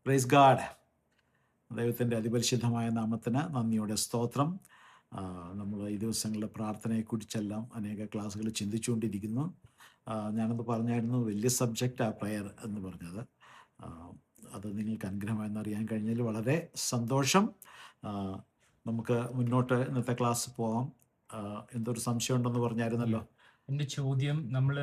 Praise God. ദൈവത്തിൻ്റെ അതിപരിശുദ്ധമായ നാമത്തിന് നന്ദിയോടെ സ്തോത്രം. നമ്മൾ ഈ ദിവസങ്ങളിലെ പ്രാർത്ഥനയെക്കുറിച്ചെല്ലാം അനേക ക്ലാസ്സുകൾ ചിന്തിച്ചുകൊണ്ടിരിക്കുന്നു. ഞാനത് പറഞ്ഞായിരുന്നു, വലിയ സബ്ജക്റ്റാണ് പ്രയർ എന്ന് പറഞ്ഞത്. അത് നിങ്ങൾക്ക് അനുഗ്രഹമായെന്ന് അറിയാൻ കഴിഞ്ഞതിൽ വളരെ സന്തോഷം. നമുക്ക് മുന്നോട്ട് ഇന്നത്തെ ക്ലാസ് പോകാം. എന്തൊരു സംശയം ഉണ്ടെന്ന് പറഞ്ഞായിരുന്നല്ലോ. എൻ്റെ ചോദ്യം, നമ്മൾ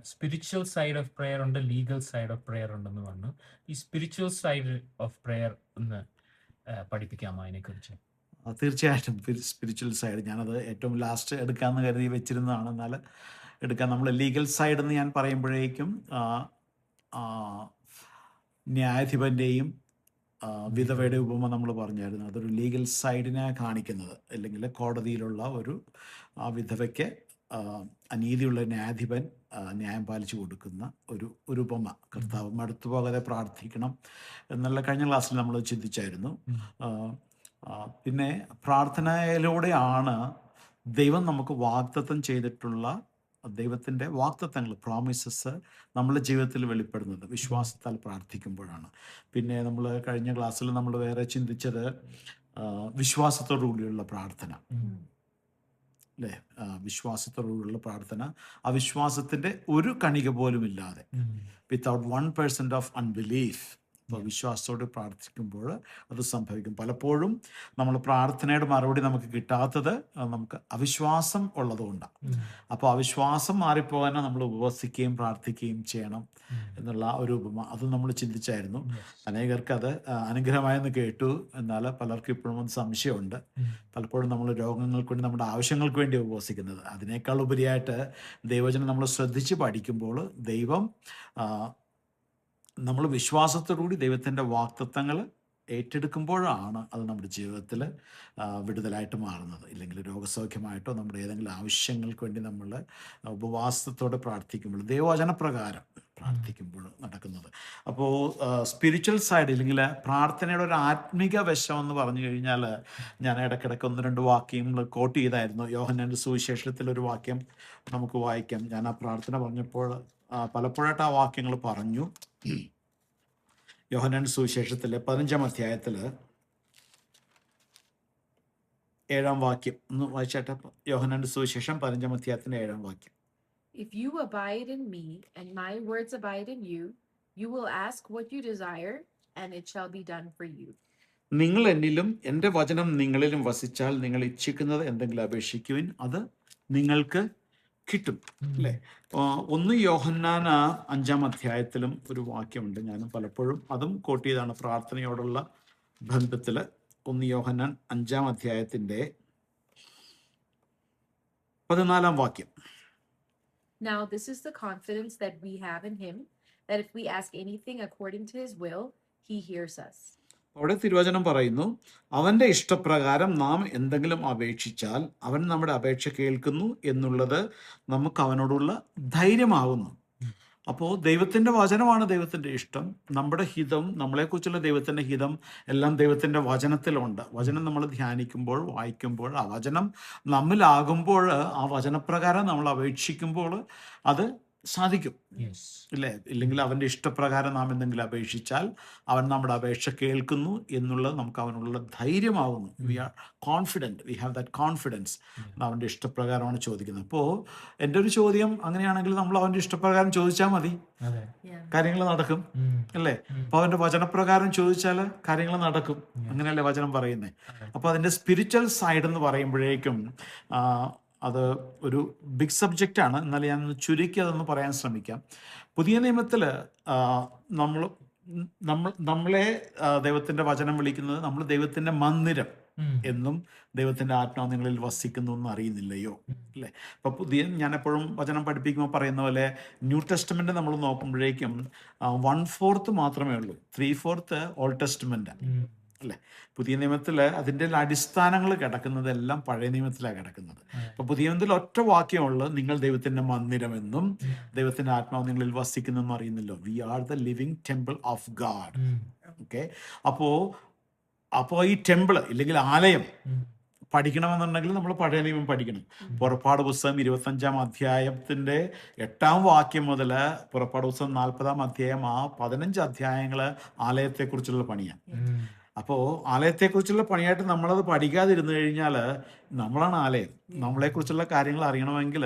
സ്പിരിച്വൽ സൈഡ് ഓഫ് പ്രെയർ ഉണ്ട്, ലീഗൽ സൈഡ് ഓഫ് പ്രെയർ ഉണ്ടെന്ന് പറഞ്ഞു. ഈ സ്പിരിച്വൽ സൈഡ് ഓഫ് പ്രെയർ ഒന്ന് പഠിപ്പിക്കാമോ അതിനെക്കുറിച്ച്? തീർച്ചയായിട്ടും സ്പിരിച്വൽ സൈഡ് ഞാനത് ഏറ്റവും ലാസ്റ്റ് എടുക്കാമെന്ന് കരുതി വെച്ചിരുന്നതാണ്. എന്നാൽ എടുക്കാൻ നമ്മൾ ലീഗൽ സൈഡ് എന്ന് ഞാൻ പറയുമ്പോഴേക്കും ന്യായാധിപൻ്റെയും വിധവയുടെ ഉപമ നമ്മൾ പറഞ്ഞായിരുന്നു. അതൊരു ലീഗൽ സൈഡിനെ കാണിക്കുന്നത്, അല്ലെങ്കിൽ കോടതിയിലുള്ള ഒരു വിധവയ്ക്ക് അനീതിയുള്ള ന്യായാധിപൻ ന്യായം പാലിച്ചു കൊടുക്കുന്ന ഒരു ഉപമ. കർത്താവ് മടുത്തു പോകാതെ പ്രാർത്ഥിക്കണം എന്നുള്ള കഴിഞ്ഞ ക്ലാസ്സിൽ നമ്മൾ ചിന്തിച്ചായിരുന്നു. പിന്നെ പ്രാർത്ഥനയിലൂടെയാണ് ദൈവം നമുക്ക് വാഗ്ദത്തം ചെയ്തിട്ടുള്ള ദൈവത്തിൻ്റെ വാഗ്ദത്തങ്ങൾ, പ്രോമിസസ് നമ്മുടെ ജീവിതത്തിൽ വെളിപ്പെടുന്നത് വിശ്വാസത്താൽ പ്രാർത്ഥിക്കുമ്പോഴാണ്. പിന്നെ നമ്മൾ കഴിഞ്ഞ ക്ലാസ്സിൽ നമ്മൾ വേറെ ചിന്തിച്ചത് വിശ്വാസത്തോടു കൂടിയുള്ള പ്രാർത്ഥന അല്ലേ? വിശ്വാസത്തോടുള്ള പ്രാർത്ഥന, അവിശ്വാസത്തിൻ്റെ ഒരു കണിക പോലും ഇല്ലാതെ, വിത്തൗട്ട് 1% ഓഫ് അൺബിലീഫ്. അപ്പോൾ വിശ്വാസത്തോട് പ്രാർത്ഥിക്കുമ്പോൾ അത് സംഭവിക്കും. പലപ്പോഴും നമ്മൾ പ്രാർത്ഥനയുടെ മറുപടി നമുക്ക് കിട്ടാത്തത് നമുക്ക് അവിശ്വാസം ഉള്ളതുകൊണ്ടാണ്. അപ്പോൾ അവിശ്വാസം മാറിപ്പോകാൻ നമ്മൾ ഉപവസിക്കുകയും പ്രാർത്ഥിക്കുകയും ചെയ്യണം എന്നുള്ള ഒരു ഉപമ, അത് നമ്മൾ ചിന്തിച്ചായിരുന്നു. അനേകർക്ക് അത് അനുഗ്രഹമായെന്ന് കേട്ടു. എന്നാൽ പലർക്കും ഇപ്പോഴും ഒന്ന് സംശയമുണ്ട്. പലപ്പോഴും നമ്മൾ രോഗങ്ങൾക്ക് വേണ്ടി, നമ്മുടെ ആവശ്യങ്ങൾക്ക് വേണ്ടി ഉപവസിക്കുന്നത്, അതിനേക്കാൾ ഉപരിയായിട്ട് ദൈവവചനം നമ്മൾ ശ്രദ്ധിച്ച് പഠിക്കുമ്പോൾ ദൈവം നമ്മൾ വിശ്വാസത്തോടുകൂടി ദൈവത്തിൻ്റെ വാഗ്ദത്തങ്ങൾ ഏറ്റെടുക്കുമ്പോഴാണ് അത് നമ്മുടെ ജീവിതത്തിൽ വിടുതലായിട്ട് മാറുന്നത്. ഇല്ലെങ്കിൽ രോഗസൗഖ്യമായിട്ടോ നമ്മുടെ ഏതെങ്കിലും ആവശ്യങ്ങൾക്ക് വേണ്ടി നമ്മൾ ഉപവാസത്തോടെ പ്രാർത്ഥിക്കുമ്പോൾ, ദൈവവചനപ്രകാരം പ്രാർത്ഥിക്കുമ്പോൾ നടക്കുന്നത്. അപ്പോൾ സ്പിരിച്വൽ സൈഡ്, ഇല്ലെങ്കിൽ പ്രാർത്ഥനയുടെ ഒരു ആത്മിക വശം എന്ന് പറഞ്ഞു കഴിഞ്ഞാൽ, ഞാൻ ഇടയ്ക്കിടയ്ക്ക് 1-2 വാക്യങ്ങൾ കോട്ട് ചെയ്തായിരുന്നു. യോഹന്നാന്റെ സുവിശേഷത്തിലൊരു വാക്യം നമുക്ക് വായിക്കാം. ഞാൻ ആ പ്രാർത്ഥന പറഞ്ഞപ്പോൾ പലപ്പോഴായിട്ട് ആ വാക്യങ്ങൾ പറഞ്ഞു. യോഹന്നാന്റെ സുവിശേഷത്തിലെ 15-ാം അധ്യായത്തിൽ 7-ാം വാക്യം ഒന്ന് വായിച്ചാട്ടെ. യോഹന്നാന്റെ സുവിശേഷം 15-ാം അധ്യായത്തിന്റെ 7-ാം വാക്യം. If you abide in me and my words abide in you, you will ask what you desire, and it shall be done for you. നിങ്ങൾ എന്നിലും എൻ്റെ വചനം നിങ്ങളിലും വസിച്ചാൽ നിങ്ങൾ ഇച്ഛിക്കുന്നത് എന്തെങ്കിലും അപേക്ഷിക്കുവിൻ, അത് നിങ്ങൾക്ക് കിട്ടും. അല്ലേ? 1 യോഹന്നാൻ 5-ാം അധ്യായത്തിലും ഒരു വാക്യമുണ്ട്. ഞാൻ പലപ്പോഴും അതും കോട്ട് ചെയ്താണ് പ്രാർത്ഥനയോടുള്ള ബന്ധത്തിൽ. 1 യോഹന്നാൻ 5-ാം അധ്യായത്തിന്റെ 14-ാം വാക്യം. Now this is the confidence that we have in him, that if we ask anything according to his will, he hears us. അവിടെ തിരുവചനം പറയുന്നു, അവൻ്റെ ഇഷ്ടപ്രകാരം നാം എന്തെങ്കിലും അപേക്ഷിച്ചാൽ അവൻ നമ്മുടെ അപേക്ഷ കേൾക്കുന്നു എന്നുള്ളത് നമുക്ക് അവനോടുള്ള ധൈര്യമാകുന്നു. അപ്പോൾ ദൈവത്തിൻ്റെ വചനമാണ് ദൈവത്തിൻ്റെ ഇഷ്ടം. നമ്മുടെ ഹിതം, നമ്മളെക്കുറിച്ചുള്ള ദൈവത്തിൻ്റെ ഹിതം എല്ലാം ദൈവത്തിൻ്റെ വചനത്തിലുണ്ട്. വചനം നമ്മൾ ധ്യാനിക്കുമ്പോൾ, വായിക്കുമ്പോൾ, ആ വചനം നമ്മിലാകുമ്പോൾ, ആ വചനപ്രകാരം നമ്മൾ അപേക്ഷിക്കുമ്പോൾ അത് സാധിക്കും. ഇല്ലേ? ഇല്ലെങ്കിൽ അവൻ്റെ ഇഷ്ടപ്രകാരം നാം എന്തെങ്കിലും അപേക്ഷിച്ചാൽ അവൻ നമ്മുടെ അപേക്ഷ കേൾക്കുന്നു എന്നുള്ളത് നമുക്ക് അവനുള്ള ധൈര്യമാകുന്നു. We are confident, we have that confidence. അവൻ്റെ ഇഷ്ടപ്രകാരമാണ് ചോദിക്കുന്നത്. അപ്പോൾ എൻ്റെ ഒരു ചോദ്യം, അങ്ങനെയാണെങ്കിൽ നമ്മൾ അവൻ്റെ ഇഷ്ടപ്രകാരം ചോദിച്ചാൽ മതി, കാര്യങ്ങൾ നടക്കും. അല്ലേ? അപ്പോൾ അവൻ്റെ വചനപ്രകാരം ചോദിച്ചാൽ കാര്യങ്ങൾ നടക്കും. അങ്ങനെയല്ലേ വചനം പറയുന്നത്? അപ്പോൾ അതിൻ്റെ സ്പിരിച്വൽ സൈഡ് എന്ന് പറയുമ്പോഴേക്കും അത് ഒരു ബിഗ് സബ്ജക്റ്റാണ്. എന്നാൽ ഞാൻ ചുരുക്കി അതൊന്ന് പറയാൻ ശ്രമിക്കാം. പുതിയ നിയമത്തിൽ നമ്മളെ ദൈവത്തിൻ്റെ വചനം വിളിക്കുന്നത്, നമ്മൾ ദൈവത്തിൻ്റെ മന്ദിരം എന്നും ദൈവത്തിൻ്റെ ആത്മാവ് നിങ്ങളിൽ വസിക്കുന്നു എന്ന് അറിയുന്നില്ലയോ? അല്ലേ? അപ്പോൾ ഞാൻ എപ്പോഴും വചനം പഠിപ്പിക്കുമ്പോൾ പറയുന്ന പോലെ, ന്യൂ ടെസ്റ്റ്മെൻ്റ് നമ്മൾ നോക്കുമ്പോഴേക്കും 1/4 മാത്രമേ ഉള്ളൂ. 3/4 ഓൾഡ് ടെസ്റ്റ്മെൻ്റ് അല്ലേ? പുതിയ നിയമത്തിൽ അതിൻ്റെ അടിസ്ഥാനങ്ങൾ കിടക്കുന്നതെല്ലാം പഴയ നിയമത്തിലാണ് കിടക്കുന്നത്. അപ്പോൾ പുതിയ നിയമത്തിൽ ഒറ്റ വാക്യമുള്ളത്, നിങ്ങൾ ദൈവത്തിൻ്റെ മന്ദിരമെന്നും ദൈവത്തിൻ്റെ ആത്മാവ് നിങ്ങളിൽ വസിക്കുന്നെന്നും അറിയുന്നല്ലോ. We are the living temple of God. Okay? അപ്പോൾ ഈ ടെമ്പിൾ, ഇല്ലെങ്കിൽ ആലയം, പഠിക്കണമെന്നുണ്ടെങ്കിൽ നമ്മൾ പഴയ നിയമം പഠിക്കണം. പുറപ്പാട് പുസ്തകം 25-ാം അധ്യായത്തിൻ്റെ 8-ാം വാക്യം മുതൽ പുറപ്പാട് പുസ്തകം 40-ാം അധ്യായം 15 അധ്യായങ്ങൾ ആലയത്തെക്കുറിച്ചുള്ള പണിയാണ്. അപ്പോൾ ആലയത്തെക്കുറിച്ചുള്ള പണിയായിട്ട് നമ്മളത് പഠിക്കാതിരുന്നു കഴിഞ്ഞാൽ നമ്മളാണ് ആലയം. നമ്മളെക്കുറിച്ചുള്ള കാര്യങ്ങൾ അറിയണമെങ്കിൽ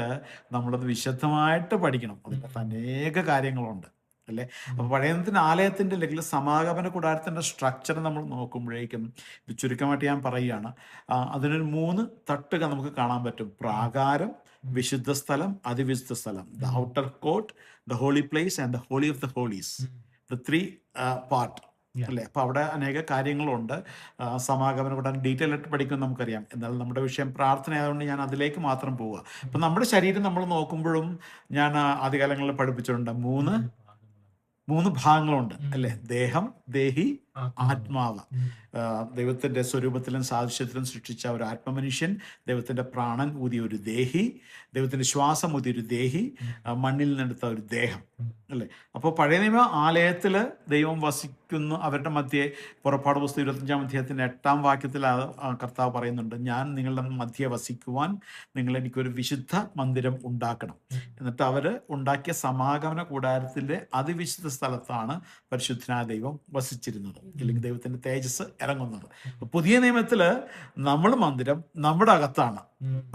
നമ്മളത് വിശദമായിട്ട് പഠിക്കണം. അതിനകത്ത് അനേക കാര്യങ്ങളുണ്ട് അല്ലേ. അപ്പോൾ പഴയ നിയമത്തിൻ്റെ ആലയത്തിൻ്റെ അല്ലെങ്കിൽ സമാഗമന കൂടാരത്തിൻ്റെ സ്ട്രക്ചർ നമ്മൾ നോക്കുമ്പോഴേക്കും ഇത് ചുരുക്കമായിട്ട് ഞാൻ പറയുകയാണ്, അതിനൊരു 3 തട്ടുകൾ നമുക്ക് കാണാൻ പറ്റും. പ്രാകാരം, വിശുദ്ധ സ്ഥലം, അതിവിശുദ്ധ സ്ഥലം. The outer court, the holy place and the holy of the holies. The 3 part അല്ലേ. അപ്പോൾ അവിടെ അനേക കാര്യങ്ങളുണ്ട്. സമാഗമനം കൂടാൻ ഡീറ്റെയിൽ ആയിട്ട് പഠിക്കുമെന്ന് നമുക്കറിയാം. എന്നാൽ നമ്മുടെ വിഷയം പ്രാർത്ഥന ആയതുകൊണ്ട് ഞാൻ അതിലേക്ക് മാത്രം പോവുക. അപ്പം നമ്മുടെ ശരീരം നമ്മൾ നോക്കുമ്പോഴും ഞാൻ ആദ്യകാലങ്ങളിൽ പഠിപ്പിച്ചിട്ടുണ്ട് 3 ഭാഗങ്ങളുണ്ട് അല്ലേ. ദേഹം, ദേഹി, ആത്മാവ്. ദൈവത്തിൻ്റെ സ്വരൂപത്തിലും സാദൃശ്യത്തിലും സൃഷ്ടിച്ച ഒരു ആത്മമനുഷ്യൻ, ദൈവത്തിൻ്റെ പ്രാണൻ ഊതിയ ഒരു ദേഹി, ദൈവത്തിൻ്റെ ശ്വാസം ഊതിയ ഒരു ദേഹി, മണ്ണിൽ നിന്നെടുത്ത ഒരു ദേഹം അല്ലേ. അപ്പോൾ പഴയ നിയമ ആലയത്തിൽ ദൈവം വസിക്കുന്നു അവരുടെ മധ്യേ. പുറപ്പാട് പുസ്തകം 25-ാം അധ്യായത്തിൻ്റെ 8-ാം വാക്യത്തിൽ കർത്താവ് പറയുന്നുണ്ട്, ഞാൻ നിങ്ങളുടെ മധ്യേ വസിക്കുവാൻ നിങ്ങൾ എനിക്കൊരു വിശുദ്ധ മന്ദിരം ഉണ്ടാക്കണം. എന്നിട്ട് അവർ ഉണ്ടാക്കിയ സമാഗമന കൂടാരത്തിൻ്റെ അതിവിശുദ്ധ സ്ഥലത്താണ് പരിശുദ്ധനായ ദൈവം വസിച്ചിരുന്നത്, അല്ലെങ്കിൽ ദൈവത്തിൻ്റെ തേജസ് ഇറങ്ങുന്നത്. പുതിയ നിയമത്തിൽ നമ്മൾ മന്ദിരം നമ്മുടെ അകത്താണ്.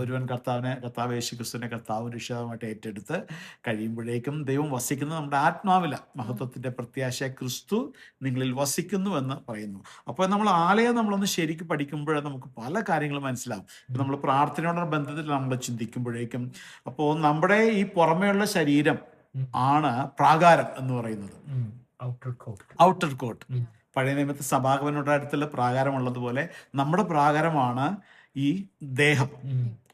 ഒരുവൻ കർത്താവ് യേശുക്രിസ്തുവിനെ കർത്താവ് രക്ഷിതാവുമായിട്ട് ഏറ്റെടുത്ത് കഴിയുമ്പോഴേക്കും ദൈവം വസിക്കുന്നത് നമ്മുടെ ആത്മാവില. മഹത്വത്തിൻ്റെ പ്രത്യാശ ക്രിസ്തു നിങ്ങളിൽ വസിക്കുന്നു എന്ന് പറയുന്നു. അപ്പോൾ നമ്മൾ ആലയം നമ്മളൊന്ന് ശരിക്കും പഠിക്കുമ്പോഴേ നമുക്ക് പല കാര്യങ്ങളും മനസ്സിലാവും. ഇപ്പം നമ്മൾ പ്രാർത്ഥനയോടുള്ള ബന്ധത്തിൽ നമ്മൾ ചിന്തിക്കുമ്പോഴേക്കും അപ്പോൾ നമ്മുടെ ഈ പുറമേയുള്ള ശരീരം ആണ് പ്രാകാരം എന്ന് പറയുന്നത്, ഔട്ടർ കോർട്ട്. പഴയ നിയമത്തിൽ സഭാഗമനോട് അടുത്തുള്ള പ്രാകാരമുള്ളതുപോലെ നമ്മുടെ പ്രാകാരമാണ് ഈ ദേഹം.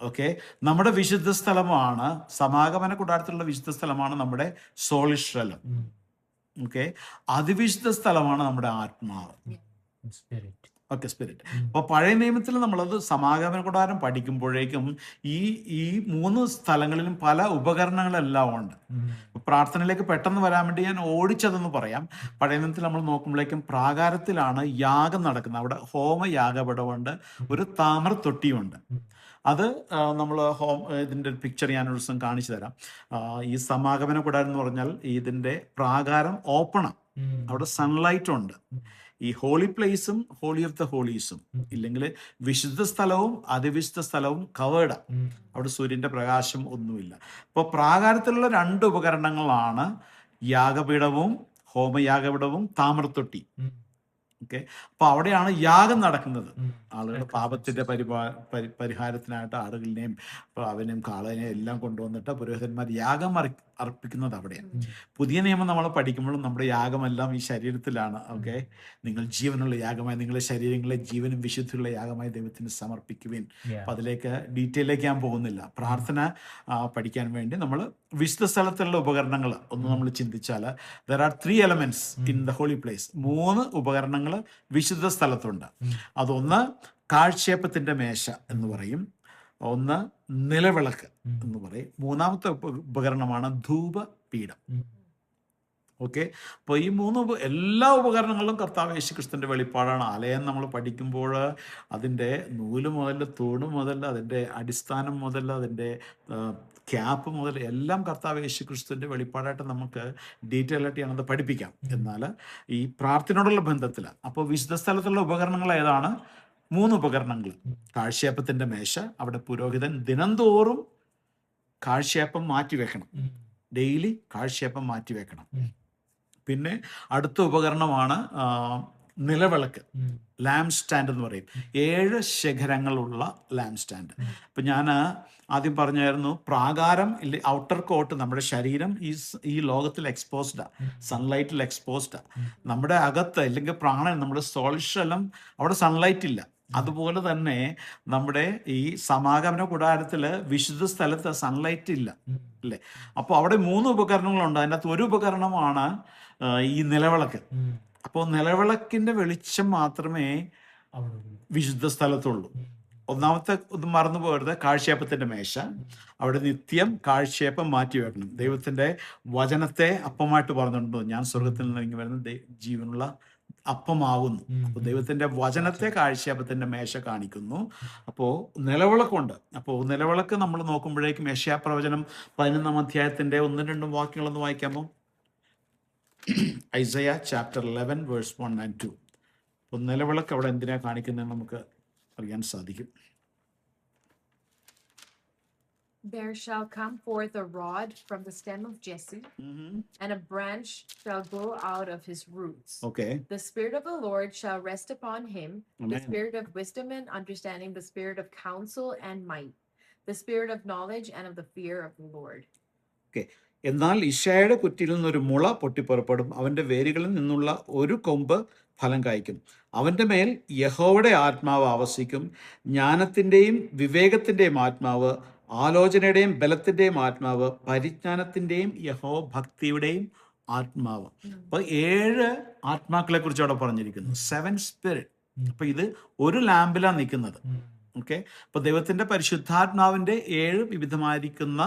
ഓക്കെ, നമ്മുടെ വിശുദ്ധ സ്ഥലമാണ്, സമാഗമന കൂടാരത്തിലുള്ള വിശുദ്ധ സ്ഥലമാണ് നമ്മുടെ സോളിശ്രലം. ഓക്കെ, അതിവിശുദ്ധ സ്ഥലമാണ് നമ്മുടെ ആത്മാവ്. Okay, spirit. അപ്പോൾ പഴയ നിയമത്തിൽ നമ്മളത് സമാഗമന കൂടാരം പഠിക്കുമ്പോഴേക്കും ഈ 3 സ്ഥലങ്ങളിലും പല ഉപകരണങ്ങളെല്ലാം ഉണ്ട്. പ്രാർത്ഥനയിലേക്ക് പെട്ടെന്ന് വരാൻ വേണ്ടി ഞാൻ ഓടിച്ചതെന്ന് പറയാം. പഴയ നിയമത്തിൽ നമ്മൾ നോക്കുമ്പോഴേക്കും പ്രാകാരത്തിലാണ് യാഗം നടക്കുന്നത്. അവിടെ ഹോമയാഗപടമുണ്ട്, ഒരു താമര തൊട്ടിയുണ്ട്. അത് നമ്മൾ ഇതിൻ്റെ ഒരു പിക്ചർ ഞാനൊരു ദിവസം കാണിച്ചു തരാം. ഈ സമാഗമന കൂടാരം എന്ന് പറഞ്ഞാൽ ഇതിൻ്റെ പ്രാകാരം ഓപ്പണാണ്, അവിടെ സൺലൈറ്റ് ഉണ്ട്. ഈ ഹോളി പ്ലേസും ഹോളി ഓഫ് ദ ഹോളീസും ഇല്ലെങ്കിൽ വിശുദ്ധ സ്ഥലവും അതിവിശുദ്ധ സ്ഥലവും കവേർഡാണ്, അവിടെ സൂര്യൻ്റെ പ്രകാശം ഒന്നുമില്ല. അപ്പോൾ പ്രാകാരത്തിലുള്ള 2 ഉപകരണങ്ങളാണ് യാഗപീഠവും ഹോമയാഗപീഠവും താമരത്തൊട്ടി. ഓക്കെ, അപ്പോൾ അവിടെയാണ് യാഗം നടക്കുന്നത്. ആളുകൾ പാപത്തിൻ്റെ പരിഹാരത്തിനായിട്ട് ആടുകളിനെയും അവനെയും കാളനെയും എല്ലാം കൊണ്ടുവന്നിട്ട് പുരോഹിതന്മാർ യാഗം അർപ്പിക്കുന്നത് അവിടെയാണ്. പുതിയ നിയമം നമ്മൾ പഠിക്കുമ്പോഴും നമ്മുടെ യാഗമെല്ലാം ഈ ശരീരത്തിലാണ്. ഓക്കെ, നിങ്ങൾ ജീവനുള്ള യാഗമായി നിങ്ങളുടെ ശരീരങ്ങളെ ജീവനും വിശുദ്ധിയുള്ള യാഗമായി ദൈവത്തിന് സമർപ്പിക്കുവിൻ. അപ്പം അതിലേക്ക് ഡീറ്റെയിലേക്ക് ഞാൻ പോകുന്നില്ല. പ്രാർത്ഥന പഠിക്കാൻ വേണ്ടി നമ്മൾ വിശുദ്ധ സ്ഥലത്തുള്ള ഉപകരണങ്ങൾ ഒന്ന് നമ്മൾ ചിന്തിച്ചാൽ there are 3 elements in the holy place. 3 ഉപകരണങ്ങൾ വിശുദ്ധ സ്ഥലത്തുണ്ട്. അതൊന്ന് കാഴ്ചയപ്പത്തിൻ്റെ മേശ എന്ന് പറയും, ഒന്ന് നിലവിളക്ക് എന്ന് പറയും, 3ാമത്തെ ഉപകരണമാണ് ധൂപപീഠം. ഓക്കെ, അപ്പോൾ ഈ 3 എല്ലാ ഉപകരണങ്ങളും കർത്താവ് യേശുക്രിസ്തുവിൻ്റെ വെളിപ്പാടാണ്. ആലയം നമ്മൾ പഠിക്കുമ്പോൾ അതിൻ്റെ നൂല് മുതൽ തൂണ് മുതൽ അതിൻ്റെ അടിസ്ഥാനം മുതൽ അതിൻ്റെ ക്യാപ്പ് മുതൽ എല്ലാം കർത്താവ് യേശുക്രിസ്തുവിൻ്റെ വെളിപ്പാടായിട്ട് നമുക്ക് ഡീറ്റെയിൽ ആയിട്ട് ഞാനത് പഠിപ്പിക്കാം. എന്നാൽ ഈ പ്രാർത്ഥനയോടുള്ള ബന്ധത്തിൽ അപ്പോൾ വിശുദ്ധ സ്ഥലത്തുള്ള ഉപകരണങ്ങൾ ഏതാണ്? 3 ഉപകരണങ്ങൾ. കാഴ്ചയപ്പത്തിൻ്റെ മേശ, അവിടെ പുരോഹിതൻ ദിനംതോറും കാഴ്ചയപ്പം മാറ്റിവെക്കണം, ഡെയിലി കാഴ്ചയപ്പം മാറ്റിവെക്കണം. പിന്നെ അടുത്ത ഉപകരണമാണ് നിലവിളക്ക്, ലാംപ് സ്റ്റാൻഡ് എന്ന് പറയും. 7 ശിഖരങ്ങളുള്ള ലാംപ് സ്റ്റാൻഡ്. അപ്പം ഞാൻ ആദ്യം പറഞ്ഞായിരുന്നു പ്രാകാരം ഔട്ടർ കോട്ട്, നമ്മുടെ ശരീരം ഈ ലോകത്തിൽ എക്സ്പോസ്ഡാണ്, സൺലൈറ്റിൽ എക്സ്പോസ്ഡാണ്. നമ്മുടെ അകത്ത് അല്ലെങ്കിൽ പ്രാണൻ, നമ്മുടെ സോൾശലം, അവിടെ സൺലൈറ്റ് ഇല്ല. അതുപോലെ തന്നെ നമ്മുടെ ഈ സമാഗമന കൂടാരത്തിൽ വിശുദ്ധ സ്ഥലത്ത് സൺലൈറ്റ് ഇല്ല അല്ലേ. അപ്പോൾ അവിടെ 3 ഉപകരണങ്ങളുണ്ട്. അതിനകത്ത് ഒരു ഉപകരണമാണ് ഈ നിലവിളക്ക്. അപ്പോൾ നിലവിളക്കിൻ്റെ വെളിച്ചം മാത്രമേ വിശുദ്ധ സ്ഥലത്തുള്ളൂ. ഒന്നാമത്തെ ഇത് മറന്നു പോകരുത്, കാഴ്ചയപ്പത്തിൻ്റെ മേശ. അവിടെ നിത്യം കാഴ്ചയപ്പം മാറ്റി വെക്കണം. ദൈവത്തിൻ്റെ വചനത്തെ അപ്പമായിട്ട് പറഞ്ഞിട്ടുണ്ട്, ഞാൻ സ്വർഗത്തിൽ നിന്ന് ഇറങ്ങി വരുന്ന ജീവനുള്ള അപ്പമാവുന്നു. അപ്പോൾ ദൈവത്തിൻ്റെ വചനത്തെ കാഴ്ചയപ്പത്തിൻ്റെ മേശ കാണിക്കുന്നു. അപ്പോൾ നിലവിളക്കുണ്ട്. അപ്പോൾ നിലവിളക്ക് നമ്മൾ നോക്കുമ്പോഴേക്കും യെശയ്യാപ്രവചനം 11-ാം അധ്യായത്തിൻ്റെ 1-2 വാക്യങ്ങളൊന്ന് വായിക്കാമോ? Isaiah chapter 11 verse 1 and 2. അപ്പോൾ നിലവിളക്ക് അവിടെ എന്തിനാണ് കാണിക്കുന്നതെന്ന് നമുക്ക് അറിയാൻ സാധിക്കും. There shall come forth a rod from the stem of Jesse, and a branch shall grow out of his roots. Okay, The Spirit of the Lord shall rest upon him, the Amen. Spirit of wisdom and understanding, the Spirit of counsel and might, the Spirit of knowledge and of the fear of the Lord. Okay. എന്നാൽ ഇശായുടെ കുറ്റിയിൽ നിന്നൊരു മുള പൊട്ടിപ്പുറപ്പെടും, അവൻ്റെ വേരുകളിൽ നിന്നുള്ള ഒരു കൊമ്പ് ഫലം കായ്ക്കും. അവൻ്റെ മേൽ യഹോവയുടെ ആത്മാവ് ആവസിക്കും, ജ്ഞാനത്തിൻ്റെയും വിവേകത്തിൻ്റെയും ആത്മാവ്, ആലോചനയുടെയും ബലത്തിൻ്റെയും ആത്മാവ്, പരിജ്ഞാനത്തിൻ്റെയും യഹോവ ഭക്തിയുടെയും ആത്മാവ്. അപ്പോൾ 7 ആത്മാക്കളെ കുറിച്ച് അവിടെ പറഞ്ഞിരിക്കുന്നു, 7 സ്പിരിറ്റ്. അപ്പോൾ ഇത് ഒരു ലാമ്പിലാണ് നിൽക്കുന്നത്. ഓക്കെ. അപ്പോൾ ദൈവത്തിൻ്റെ പരിശുദ്ധാത്മാവിൻ്റെ 7 വിവിധമായിരിക്കുന്ന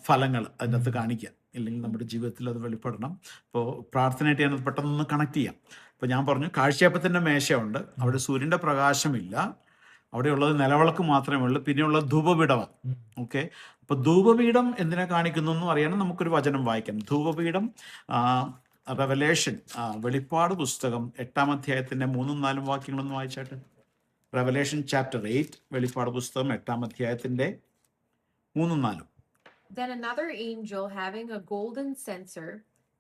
ഫലങ്ങൾ അതിനകത്ത് കാണിക്കുക, ഇല്ലെങ്കിൽ നമ്മുടെ ജീവിതത്തിൽ അത് വെളിപ്പെടണം. അപ്പോൾ പ്രാർത്ഥനയായിട്ട് ഞാനത് പെട്ടെന്ന് കണക്ട് ചെയ്യാം. അപ്പോൾ ഞാൻ പറഞ്ഞു കാഴ്ചയപ്പത്തിൻ്റെ മേശയുണ്ട്, അവിടെ സൂര്യൻ്റെ പ്രകാശമില്ല, അവിടെയുള്ളത് നിലവിളക്ക് മാത്രമേ ഉള്ളൂ, പിന്നെയുള്ളത് ധൂപപീഠമാണ്. ഓക്കെ. അപ്പോൾ ധൂപപീഠം എന്തിനെ കാണിക്കുന്നു എന്ന് അറിയാനും നമുക്കൊരു വചനം വായിക്കാം. ധൂപപീഠം റെവലേഷൻ, വെളിപ്പാട് പുസ്തകം 8-ാം അധ്യായത്തിൻ്റെ 3-4 വാക്യങ്ങളൊന്ന് വായിച്ചാട്ട്. റെവലേഷൻ ചാപ്റ്റർ 8, വെളിപ്പാട് പുസ്തകം 8-ാം അധ്യായത്തിൻ്റെ 3-4. Then another angel having a golden censer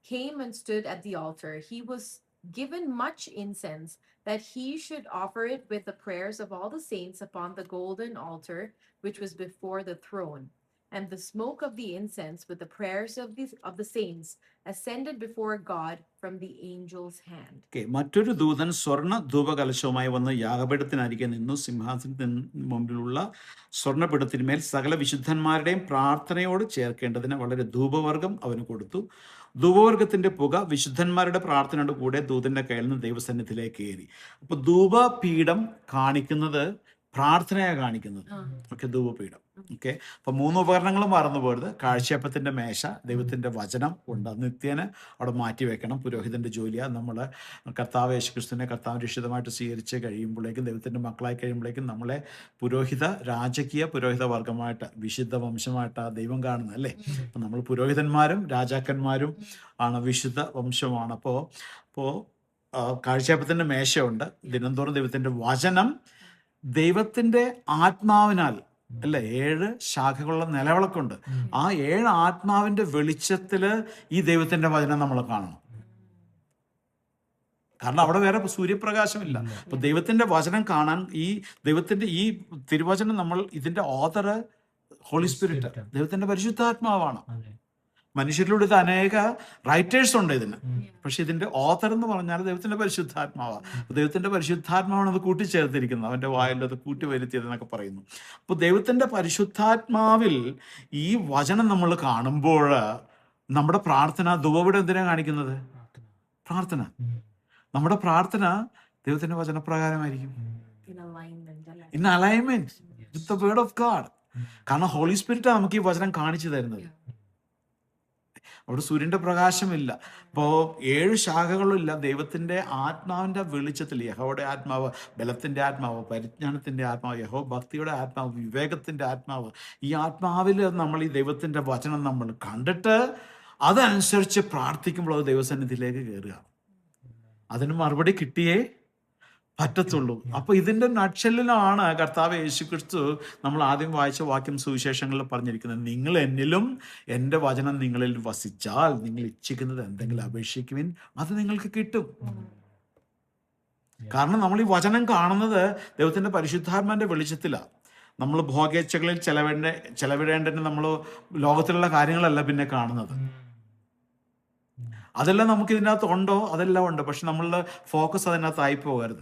came and stood at the altar. He was given much incense, that he should offer it with the prayers of all the saints upon the golden altar which was before the throne. And the smoke of the incense with the prayers of the saints ascended before God from the angel's hand. Okay. മറ്റൊരു ദൂതൻ സ്വർണ്ണ ധൂപകലശവുമായി വന്ന് യാഗപീഠത്തിനരികെ നിന്നു. സിംഹാസനത്തിന് മുമ്പിലുള്ള സ്വർണ്ണപീഠത്തിന്മേൽ സകല വിശുദ്ധന്മാരുടെയും പ്രാർത്ഥനയോട് ചേർക്കേണ്ടതിന് വളരെ ധൂപവർഗം അവന് കൊടുത്തു. ധൂപവർഗത്തിന്റെ പുക വിശുദ്ധന്മാരുടെ പ്രാർത്ഥനയോട് കൂടെ ദൂതന്റെ കയ്യിൽ നിന്ന് ദൈവസന്നിധിയിലേക്ക് കയറി. അപ്പോൾ ധൂപപീഠം കാണിക്കുന്നത് പ്രാർത്ഥനയാണ് കാണിക്കുന്നത്. ഓക്കെ, ധൂപപീഠം. ഓക്കെ. അപ്പം 3 ഉപകരണങ്ങളും മറന്നു പോകരുത്. കാഴ്ചയപ്പത്തിൻ്റെ മേശ, ദൈവത്തിൻ്റെ വചനം ഉണ്ട്, നിത്യേന അവിടെ മാറ്റി വെക്കണം. പുരോഹിതൻ്റെ ജോലിയാണ്. നമ്മൾ കർത്താവ് യേശുക്രിസ്തുവിനെ കർത്താവ് രക്ഷിതമായിട്ട് സ്വീകരിച്ച് കഴിയുമ്പോഴേക്കും, ദൈവത്തിൻ്റെ മക്കളായി കഴിയുമ്പോഴേക്കും നമ്മളെ രാജകീയ പുരോഹിത വർഗമായിട്ട്, വിശുദ്ധ വംശമായിട്ടാണ് ദൈവം കാണുന്നത്, അല്ലേ? അപ്പം നമ്മൾ പുരോഹിതന്മാരും രാജാക്കന്മാരും ആണ്, വിശുദ്ധ വംശമാണ്. അപ്പോൾ കാഴ്ചയപ്പത്തിൻ്റെ മേശയുണ്ട്, ദിനംതോറും ദൈവത്തിൻ്റെ വചനം ദൈവത്തിൻ്റെ ആത്മാവിനാൽ, അല്ലേ? 7 ശാഖകളുള്ള നിലവിളക്കുണ്ട്. ആ 7 ആത്മാവിൻ്റെ വെളിച്ചത്തിൽ ഈ ദൈവത്തിൻ്റെ വചനം നമ്മൾ കാണണം. കാരണം അവിടെ വേറെ സൂര്യപ്രകാശമില്ല. അപ്പോൾ ദൈവത്തിൻ്റെ വചനം കാണാൻ ഈ ദൈവത്തിൻ്റെ ഈ തിരുവചനം, നമ്മൾ ഇതിൻ്റെ ഓതർ ഹോളി സ്പിരിറ്റ്, ദൈവത്തിൻ്റെ പരിശുദ്ധാത്മാവാണ്. മനുഷ്യരിലൂടെ ഇത് അനേക റൈറ്റേഴ്സ് ഉണ്ട് ഇതിന്, പക്ഷെ ഇതിൻ്റെ ഓതർ എന്ന് പറഞ്ഞാൽ ദൈവത്തിൻ്റെ പരിശുദ്ധാത്മാവാണ്. ദൈവത്തിൻ്റെ പരിശുദ്ധാത്മാവാണ് അത് കൂട്ടിച്ചേർത്തിരിക്കുന്നത്, അവൻ്റെ വായിൽ അത് കൂട്ടി വരുത്തിയതെന്നൊക്കെ പറയുന്നു. അപ്പോൾ ദൈവത്തിൻ്റെ പരിശുദ്ധാത്മാവിൽ ഈ വചനം നമ്മൾ കാണുമ്പോൾ നമ്മുടെ പ്രാർത്ഥന, ധൂപപീഠം എന്തിനാണ് കാണിക്കുന്നത്? പ്രാർത്ഥന. നമ്മുടെ പ്രാർത്ഥന ദൈവത്തിൻ്റെ വചനപ്രകാരമായിരിക്കും, in alignment with the word of God. കാരണം ഹോളി സ്പിരിറ്റാണ് നമുക്ക് ഈ വചനം കാണിച്ചു തരുന്നത്. അവിടെ സൂര്യൻ്റെ പ്രകാശമില്ല, അപ്പോൾ 7 ശാഖകളില്ല. ദൈവത്തിൻ്റെ ആത്മാവിൻ്റെ വെളിച്ചത്തിൽ, യഹോവയുടെ ആത്മാവ്, ബലത്തിൻ്റെ ആത്മാവ്, പരിജ്ഞാനത്തിൻ്റെ ആത്മാവ്, യഹോവ ഭക്തിയുടെ ആത്മാവ്, വിവേകത്തിൻ്റെ ആത്മാവ്, ഈ ആത്മാവിൽ നമ്മൾ ഈ ദൈവത്തിൻ്റെ വചനം നമ്മൾ കണ്ടിട്ട് അതനുസരിച്ച് പ്രാർത്ഥിക്കുമ്പോൾ അത് ദൈവസന്നിധിയിലേക്ക് കയറുക. അതിന് മറുപടി കിട്ടിയേ പറ്റത്തുള്ളൂ. അപ്പോൾ ഇതിൻ്റെ നട്ഷെല്ലിലാണ് കർത്താവ് യേശുക്രിസ്തു നമ്മൾ ആദ്യം വായിച്ച വാക്യം സുവിശേഷങ്ങളിൽ പറഞ്ഞിരിക്കുന്നത്, നിങ്ങൾ എന്നിലും എൻ്റെ വചനം നിങ്ങളിൽ വസിച്ചാൽ നിങ്ങൾ ഇച്ഛിക്കുന്നത് എന്തെങ്കിലും അപേക്ഷിക്കുവിൻ, അത് നിങ്ങൾക്ക് കിട്ടും. കാരണം നമ്മൾ ഈ വചനം കാണുന്നത് ദൈവത്തിൻ്റെ പരിശുദ്ധാത്മാവിൻ്റെ വെളിച്ചത്തിലാണ്. നമ്മൾ ഭോഗേച്ഛകളിൽ ചെലവിടേണ്ടതിന് നമ്മൾ ലോകത്തിലുള്ള കാര്യങ്ങളല്ല പിന്നെ കാണുന്നത്. അതെല്ലാം നമുക്ക് ഇതിനകത്ത് ഉണ്ടോ? അതെല്ലാം ഉണ്ട്, പക്ഷെ നമ്മളുടെ ഫോക്കസ് അതിനകത്ത് ആയി പോകരുത്.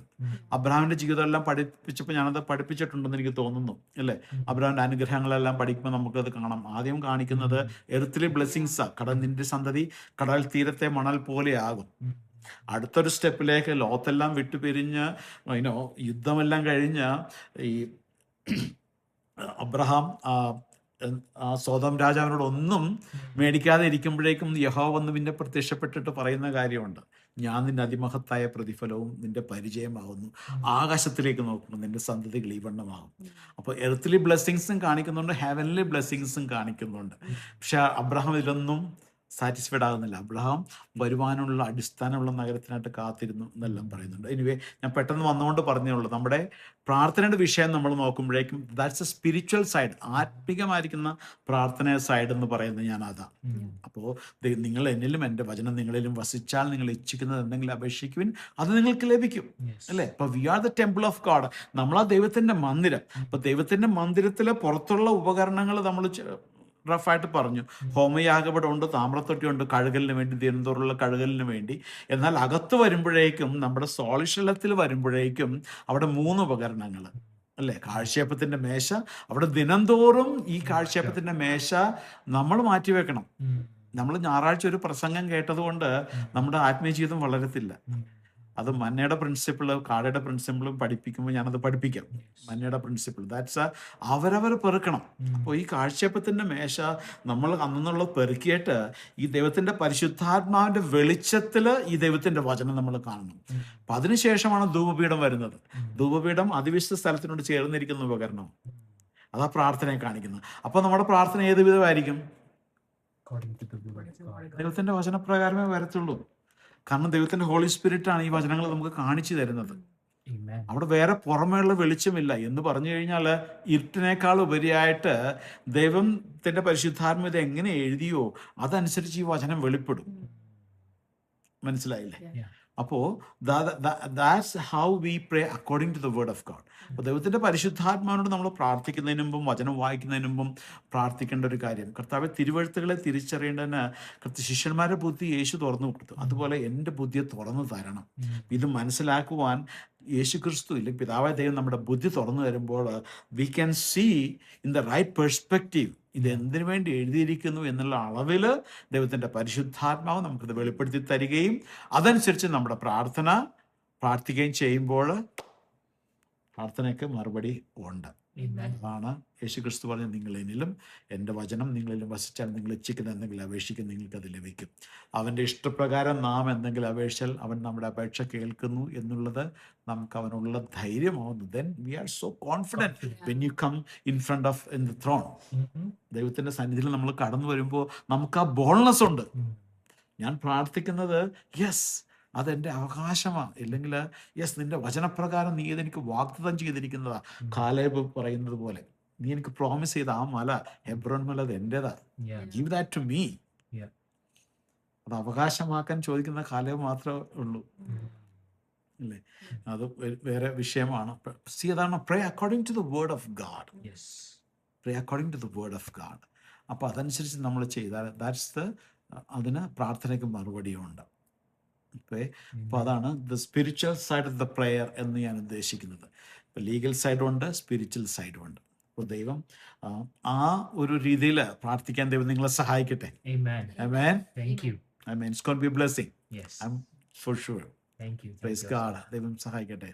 അബ്രഹാമിന്റെ ജീവിതം എല്ലാം പഠിപ്പിച്ചപ്പോൾ ഞാനത് പഠിപ്പിച്ചിട്ടുണ്ടെന്ന് എനിക്ക് തോന്നുന്നു, അല്ലേ? അബ്രഹാമിന്റെ അനുഗ്രഹങ്ങളെല്ലാം പഠിക്കുമ്പോൾ നമുക്കത് കാണാം. ആദ്യം കാണിക്കുന്നത് എർത്തിലെ ബ്ലെസ്സിങ്സാ. നിന്റെ സന്തതി കടൽ തീരത്തെ മണൽ പോലെ ആകും. അടുത്തൊരു സ്റ്റെപ്പിലേക്ക് ലോത്തെല്ലാം വിട്ടുപിരിഞ്ഞ് യുദ്ധമെല്ലാം കഴിഞ്ഞ് ഈ അബ്രഹാം സോദോം രാജാവിനോട് ഒന്നും മേടിക്കാതെ ഇരിക്കുമ്പോഴേക്കും യഹോവ വന്ന് പിന്നെ പ്രത്യക്ഷപ്പെട്ടിട്ട് പറയുന്ന കാര്യമുണ്ട്, ഞാൻ നിന്റെ അതിമഹത്തായ പ്രതിഫലവും നിന്റെ പരിചയമാകുന്നു. ആകാശത്തിലേക്ക് നോക്കുമ്പോൾ നിന്റെ സന്തതികൾ ഈ വണ്ണമാകും. അപ്പോൾ എർത്തിലി ബ്ലെസ്സിങ്സും കാണിക്കുന്നുണ്ട്, ഹെവൻലി ബ്ലെസ്സിങ്സും കാണിക്കുന്നുണ്ട്. പക്ഷെ അബ്രഹാം ഇതിലൊന്നും സാറ്റിസ്ഫൈഡ് ആകുന്നില്ല. അബ്രഹാം വരുവാനുള്ള അടിസ്ഥാനമുള്ള നഗരത്തിനായിട്ട് കാത്തിരുന്നു എന്നെല്ലാം പറയുന്നുണ്ട്. എനിവേ, ഞാൻ പെട്ടെന്ന് വന്നുകൊണ്ട് പറഞ്ഞേ ഉള്ളൂ. നമ്മുടെ പ്രാർത്ഥനയുടെ വിഷയം നമ്മൾ നോക്കുമ്പോഴേക്കും ദാറ്റ്സ് എ സ്പിരിച്വൽ സൈഡ്, ആത്മികമായിരിക്കുന്ന പ്രാർത്ഥന സൈഡ് എന്ന് പറയുന്നത് ഞാൻ അതാ. അപ്പോൾ നിങ്ങൾ എന്നിലും എൻ്റെ വചനം നിങ്ങളിലും വസിച്ചാൽ നിങ്ങൾ ഇച്ഛിക്കുന്നത് എന്തെങ്കിലും അപേക്ഷിക്കുവിൻ, അത് നിങ്ങൾക്ക് ലഭിക്കും. അല്ലേ? അപ്പോൾ we are the temple of God. നമ്മളാ ദൈവത്തിൻ്റെ മന്ദിരം. അപ്പോൾ ദൈവത്തിൻ്റെ മന്ദിരത്തിലെ പുറത്തുള്ള ഉപകരണങ്ങൾ നമ്മൾ റഫായിട്ട് പറഞ്ഞു. ഹോമയാഗപടമുണ്ട്, താമ്രത്തൊട്ടിയുണ്ട്, കഴുകലിന് വേണ്ടി, ദിനംതോറുള്ള കഴുകലിന് വേണ്ടി. എന്നാൽ അകത്ത് വരുമ്പോഴേക്കും, നമ്മുടെ സോളിശലത്തിൽ വരുമ്പോഴേക്കും അവിടെ 3 ഉപകരണങ്ങൾ, അല്ലേ? കാഴ്ചയപ്പത്തിൻ്റെ മേശ. അവിടെ ദിനംതോറും ഈ കാഴ്ചയപ്പത്തിൻ്റെ മേശ നമ്മൾ മാറ്റിവെക്കണം. നമ്മൾ ഞായറാഴ്ച ഒരു പ്രസംഗം കേട്ടതുകൊണ്ട് നമ്മുടെ ആത്മീയ ജീവിതം വളരത്തില്ല. അത് മന്നയുടെ പ്രിൻസിപ്പിൾ, കാടയുടെ പ്രിൻസിപ്പിളും പഠിപ്പിക്കുമ്പോൾ ഞാനത് പഠിപ്പിക്കാം. മന്നയുടെ പ്രിൻസിപ്പിൾ ദാറ്റ്സ് അവരവർ പെറുക്കണം. അപ്പോൾ ഈ കാഴ്ചയപ്പത്തിൻ്റെ മേശ നമ്മൾ അന്നുള്ള പെറുക്കിയിട്ട് ഈ ദൈവത്തിൻ്റെ പരിശുദ്ധാത്മാവിൻ്റെ വെളിച്ചത്തിൽ ഈ ദൈവത്തിൻ്റെ വചനം നമ്മൾ കാണണം. അപ്പം അതിനുശേഷമാണ് ധൂപപീഠം വരുന്നത്. ധൂപപീഠം അതിവിശുദ്ധ സ്ഥലത്തിനോട് ചേർന്നിരിക്കുന്ന ഉപകരണം. അതാ പ്രാർത്ഥനയെ കാണിക്കുന്നത്. അപ്പോൾ നമ്മുടെ പ്രാർത്ഥന ഏത് വിധമായിരിക്കും? ദൈവത്തിൻ്റെ വചനപ്രകാരമേ വരത്തുള്ളൂ. കാരണം ദൈവത്തിൻ്റെ ഹോളി സ്പിരിറ്റാണ് ഈ വചനങ്ങൾ നമുക്ക് കാണിച്ചു തരുന്നത്. അവിടെ വേറെ പുറമേയുള്ള വെളിച്ചമില്ല. എന്ന് പറഞ്ഞു കഴിഞ്ഞാൽ ഇരുട്ടിനേക്കാൾ ഉപരിയായിട്ട് ദൈവത്തിൻ്റെ പരിശുദ്ധാത്മ ഇത് എങ്ങനെ എഴുതിയോ അതനുസരിച്ച് ഈ വചനം വെളിപ്പെടും. മനസ്സിലായില്ലേ? അപ്പോൾ that's how we pray according to the word of God. അപ്പോൾ ദൈവത്തിൻ്റെ പരിശുദ്ധാത്മാവിനോട് നമ്മൾ പ്രാർത്ഥിക്കുന്നതിന് മുമ്പും വചനം വായിക്കുന്നതിന് മുമ്പും പ്രാർത്ഥിക്കേണ്ട ഒരു കാര്യം, കർത്താവെ തിരുവെഴുത്തുകളെ തിരിച്ചറിയേണ്ടതിന് ശിഷ്യന്മാരുടെ ബുദ്ധി യേശു തുറന്നു കൊടുത്തു. അതുപോലെ എൻ്റെ ബുദ്ധിയെ തുറന്നു തരണം. ഇത് മനസ്സിലാക്കുവാൻ യേശു ക്രിസ്തു ഇല്ല പിതാവായ ദൈവം നമ്മുടെ ബുദ്ധി തുറന്നു തരുമ്പോൾ we can see in the right perspective ഇത് എന്തിനു വേണ്ടി എഴുതിയിരിക്കുന്നു എന്നുള്ള അളവിൽ ദൈവത്തിൻ്റെ പരിശുദ്ധാത്മാവ് നമുക്കിത് വെളിപ്പെടുത്തി തരികയും അതനുസരിച്ച് നമ്മുടെ പ്രാർത്ഥിക്കുകയും ചെയ്യുമ്പോൾ പ്രാർത്ഥനയ്ക്ക് മറുപടി ഉണ്ട്. അതാണ് യേശു ക്രിസ്തു പറഞ്ഞ, നിങ്ങൾ എന്നിലും എൻ്റെ വചനം നിങ്ങളിലും വസിച്ചാൽ നിങ്ങൾ ഇച്ഛിക്കുന്ന എന്തെങ്കിലും അപേക്ഷിക്കും, നിങ്ങൾക്കത് ലഭിക്കും. അവൻ്റെ ഇഷ്ടപ്രകാരം നാം എന്തെങ്കിലും അപേക്ഷിച്ചാൽ അവൻ നമ്മുടെ അപേക്ഷ കേൾക്കുന്നു എന്നുള്ളത് നമുക്ക് അവനുള്ള ധൈര്യമാവുന്നു. Then we are so confident when you come in front of in the throne. ദൈവത്തിൻ്റെ സന്നിധിയിൽ നമ്മൾ കടന്നു വരുമ്പോൾ നമുക്ക് ആ ബോൾനെസ് ഉണ്ട്. ഞാൻ പ്രാർത്ഥിക്കുന്നത് യെസ് അതെൻ്റെ അവകാശമാണ്, ഇല്ലെങ്കിൽ യെസ് നിൻ്റെ വചനപ്രകാരം നീ ഇതെനിക്ക് വാഗ്ദത്തം ചെയ്തിരിക്കുന്നതാ. കാലേബ് പറയുന്നത് പോലെ നീ എനിക്ക് പ്രോമിസ് ചെയ്ത ആ മല, ഹെബ്രോൻ മല, അത് എൻ്റെതാ. Give that to me. അത് അവകാശമാക്കാൻ ചോദിക്കുന്ന കാലേബ് മാത്രമേ ഉള്ളൂ, അല്ലേ? അത് വേറെ വിഷയമാണ്. അതാണ് pray according to the word of God. Pray according to the word of God. അപ്പോൾ അതനുസരിച്ച് നമ്മൾ ചെയ്താൽ അതിന് പ്രാർത്ഥനയ്ക്ക് മറുപടിയുണ്ട്. അപ്പോൾ അതാണ് the spiritual side of the prayer എന്ന് ഞാൻ ഉദ്ദേശിക്കുന്നത്. ഇപ്പോൾ ലീഗൽ സൈഡും ഉണ്ട്, സ്പിരിച്വൽ സൈഡും ഉണ്ട്. അപ്പോൾ ദൈവം ആ ഒരു രീതിയിൽ പ്രാർത്ഥിക്കാൻ ദൈവം നിങ്ങളെ സഹായിക്കട്ടെ. Amen. Thank you. Amen. It's going to be a blessing. Yes. I'm for sure. Thank you. Praise God. ദൈവം സഹായിക്കട്ടെ.